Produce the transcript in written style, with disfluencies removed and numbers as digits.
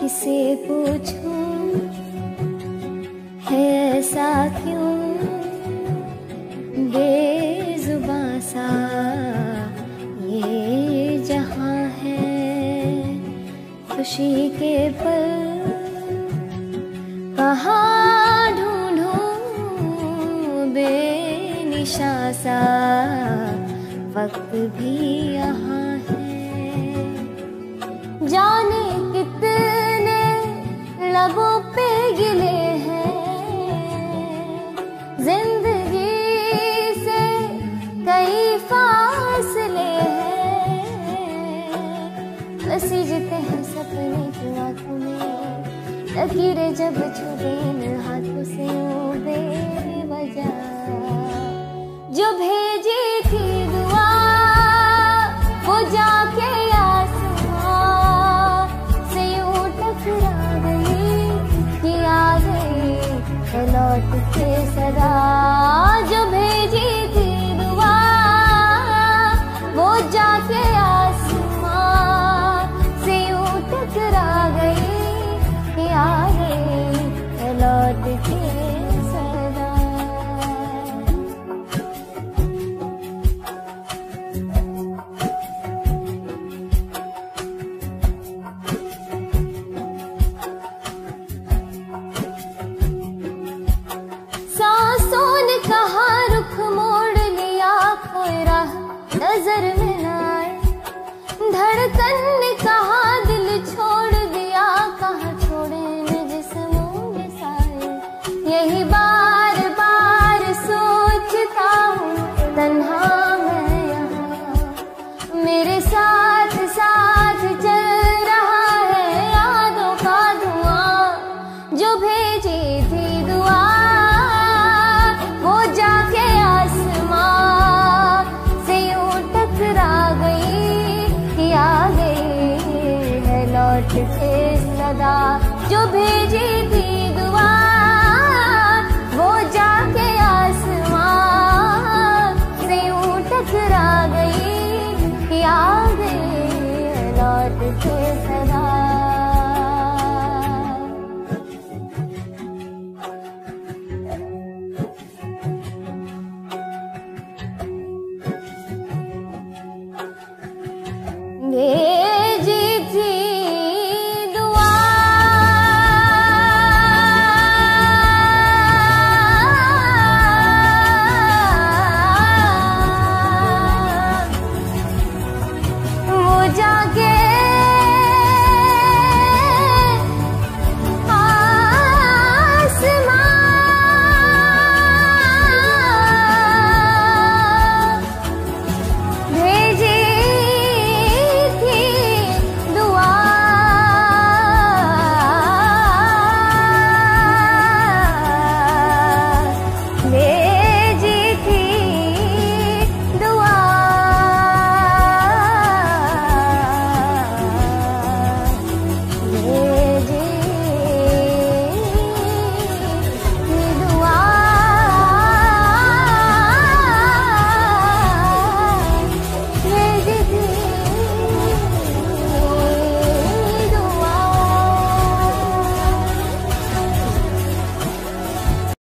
किसे पूछूं है ऐसा क्यों बेजुबां सा ये जहां है। खुशी के पल कहाँ ढूंढूं बेनिशा सा वक्त भी यहाँ है। जाने कितने लबों पे गिले हैं जिंदगी से कई फासले हैं। सीजते हैं सपने की आंखों में लकीरें जब छूटे इन हाथों से बेवजह। जो भेजी थी दुआ वो जाके आसमां से यूं टकरा गई कि आ गई है लौट के सदा। जो भेजी थी दुआ वो जाके आसमां से यूं टकरा गई कि आ गई है लौट के सदा। सांसों ने कहा रुख मोड़ लिया कोई राह नजर में न आए। धड़कन ने कहा दिल छोड़ दिया कहाँ छोड़े न जिस्मों में साए। यही बार बार सोचता हूँ तन्हा मैं यहाँ। मेरे साथ साथ चल रहा है यादों का धुआं। जो भेजी थी दुआ वो जाके आसमां से यूं टकरा गई कि आ गई है लौट के सदा। जो भेजी थी दुआ वो जाके आसमां से यूं टकरा गई कि आ गई है लौट के सदा।